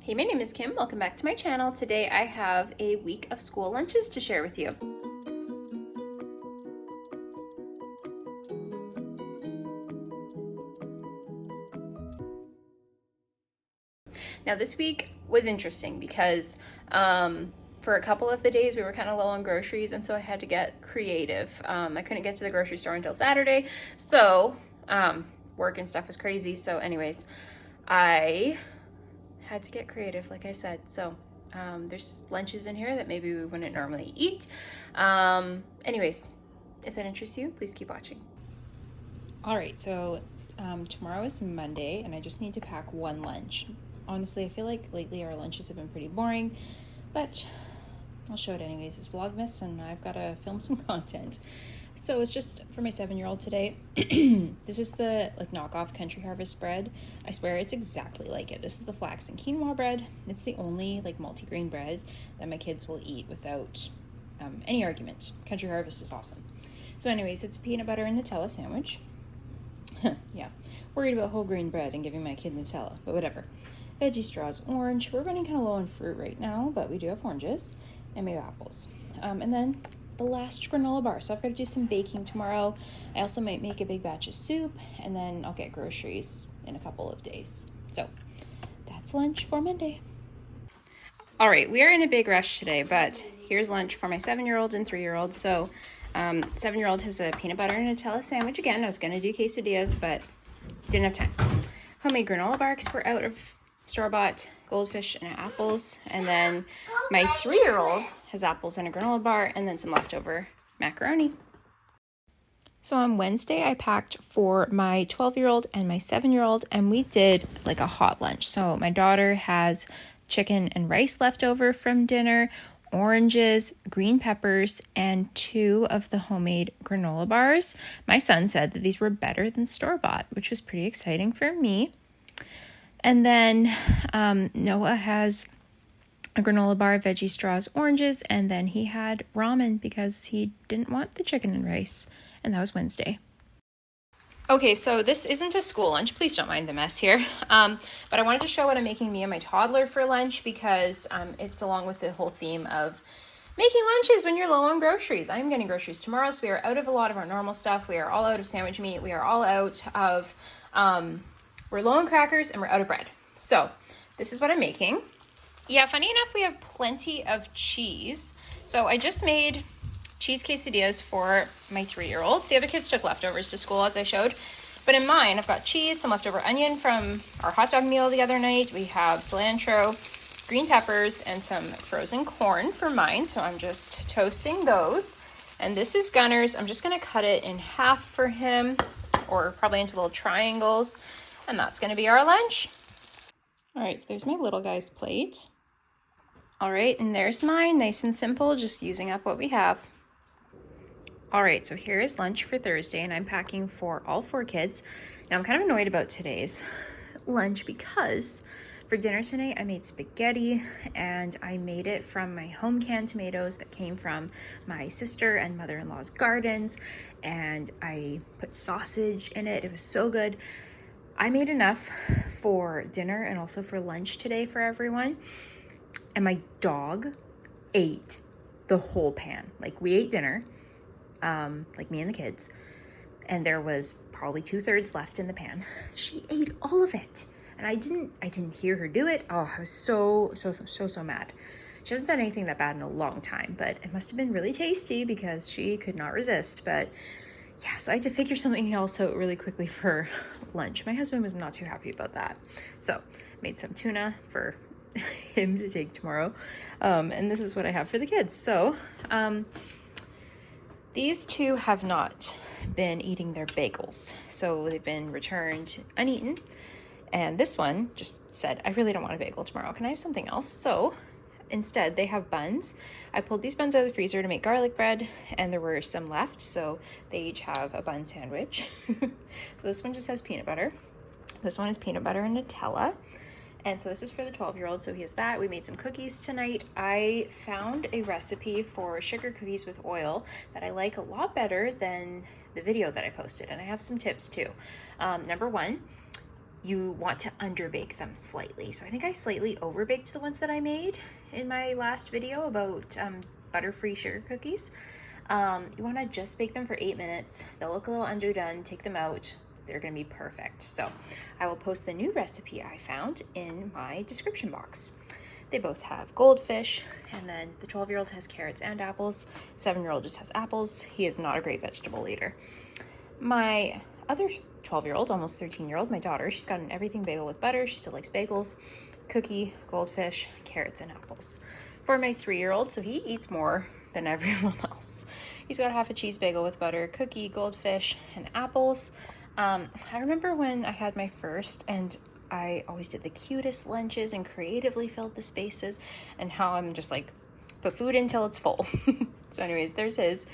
Hey, my name is Kim. Welcome back to my channel. Today I have a week of school lunches to share with you. Now this week was interesting because for a couple of the days we were kind of low on groceries, and so I had to get creative. I couldn't get to the grocery store until Saturday, so work and stuff was crazy. So anyways, I had to get creative, like I said. So there's lunches in here that maybe we wouldn't normally eat. Anyways, if that interests you, please keep watching. All right, so tomorrow is Monday, and I just need to pack one lunch. Honestly, I feel like lately our lunches have been pretty boring, but I'll show it anyways. It's Vlogmas, and I've got to film some content. So it's just for my 7-year-old today. This is the knockoff Country Harvest bread. I swear it's exactly like it. This is the flax and quinoa bread. It's the only multi-grain bread that my kids will eat without any argument. Country Harvest is awesome. So anyways, it's a peanut butter and Nutella sandwich. Yeah, worried about whole grain bread and giving my kid Nutella, but whatever. Veggie straws, orange. We're running kind of low on fruit right now, but we do have oranges, and we have apples. And then the last granola bar. So I've got to do some baking tomorrow. I also might make a big batch of soup, and then I'll get groceries in a couple of days. So that's lunch for Monday. All right, we are in a big rush today, but here's lunch for my 7-year-old and 3-year-old. So 7-year-old has a peanut butter and Nutella sandwich. Again, I was going to do quesadillas, but didn't have time. Homemade granola bars. We're out of store-bought goldfish and apples. And then my 3-year-old has apples and a granola bar, and then some leftover macaroni. So on Wednesday, I packed for my 12-year-old and my 7-year-old, and we did a hot lunch. So my daughter has chicken and rice left over from dinner, oranges, green peppers, and 2 of the homemade granola bars. My son said that these were better than store-bought, which was pretty exciting for me. And then Noah has a granola bar, veggie straws, oranges, and then he had ramen because he didn't want the chicken and rice, and that was Wednesday. Okay, so this isn't a school lunch. Please don't mind the mess here. But I wanted to show what I'm making me and my toddler for lunch because it's along with the whole theme of making lunches when you're low on groceries. I'm getting groceries tomorrow, so we are out of a lot of our normal stuff. We are all out of sandwich meat. We are all out of, we're low on crackers, and we're out of bread. So this is what I'm making. Yeah, funny enough, we have plenty of cheese. So I just made cheese quesadillas for my 3-year-old. The other kids took leftovers to school, as I showed. But in mine, I've got cheese, some leftover onion from our hot dog meal the other night. We have cilantro, green peppers, and some frozen corn for mine. So I'm just toasting those. And this is Gunnar's. I'm just going to cut it in half for him, or probably into little triangles. And that's going to be our lunch. All right, so there's my little guy's plate. All right, and there's mine, nice and simple, just using up what we have. All right, so here is lunch for Thursday, and I'm packing for all 4 kids. Now, I'm kind of annoyed about today's lunch because for dinner tonight, I made spaghetti, and I made it from my home canned tomatoes that came from my sister and mother-in-law's gardens, and I put sausage in it. It was so good. I made enough for dinner and also for lunch today for everyone. And my dog ate the whole pan. We ate dinner, me and the kids, and there was probably 2/3 left in the pan. She ate all of it, and I didn't hear her do it. Oh, I was so mad. She hasn't done anything that bad in a long time, but it must have been really tasty because she could not resist. But yeah, so I had to figure something else out really quickly for lunch. My husband was not too happy about that. So made some tuna for him to take tomorrow. And this is what I have for the kids. So these 2 have not been eating their bagels. So they've been returned uneaten. And this one just said, I really don't want a bagel tomorrow. Can I have something else? So instead, they have buns. I pulled these buns out of the freezer to make garlic bread, and there were some left, so they each have a bun sandwich. So this one just has peanut butter. This one is peanut butter and Nutella. And so this is for the 12-year-old, so he has that. We made some cookies tonight. I found a recipe for sugar cookies with oil that I like a lot better than the video that I posted, and I have some tips too. Number 1, you want to underbake them slightly. So I think I slightly overbaked the ones that I made in my last video about butter-free sugar cookies. You want to just bake them for 8 minutes. They'll look a little underdone. Take them out. They're going to be perfect. So I will post the new recipe I found in my description box. They both have goldfish, and then the 12-year-old has carrots and apples. 7-year-old just has apples. He is not a great vegetable eater. My other 12-year-old, almost 13-year-old, my daughter, she's got an everything bagel with butter. She still likes bagels, cookie, goldfish, carrots, and apples. For my 3-year-old, so he eats more than everyone else. He's got half a cheese bagel with butter, cookie, goldfish, and apples. I remember when I had my first, and I always did the cutest lunches and creatively filled the spaces, and how I'm just like, put food in till it's full. So anyways, there's his.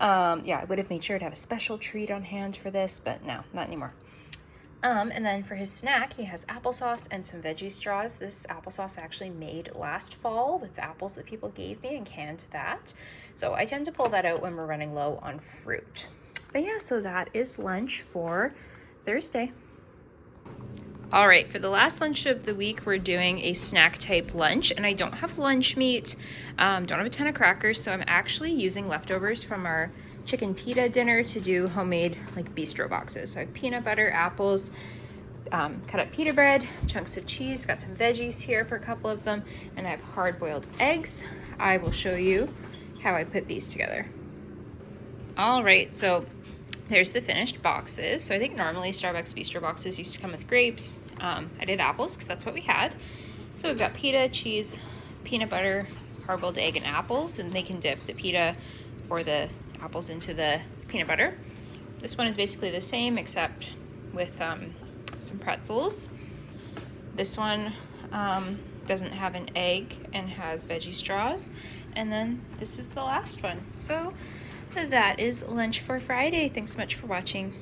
Yeah, I would have made sure to have a special treat on hand for this, but no, not anymore. And then for his snack, he has applesauce and some veggie straws. This applesauce I actually made last fall with the apples that people gave me and canned that. So I tend to pull that out when we're running low on fruit. But yeah, so that is lunch for Thursday. All right, for the last lunch of the week, we're doing a snack type lunch, and I don't have lunch meat, don't have a ton of crackers, so I'm actually using leftovers from our chicken pita dinner to do homemade like bistro boxes. So I have peanut butter, apples, cut up pita bread, chunks of cheese, got some veggies here for a couple of them, and I have hard-boiled eggs. I will show you how I put these together. All right, so there's the finished boxes. So I think normally Starbucks bistro boxes used to come with grapes. I did apples because that's what we had. So we've got pita, cheese, peanut butter, hard-boiled egg, and apples, and they can dip the pita or the apples into the peanut butter. This one is basically the same except with some pretzels. This one doesn't have an egg and has veggie straws. And then this is the last one. So that is lunch for Friday. Thanks so much for watching.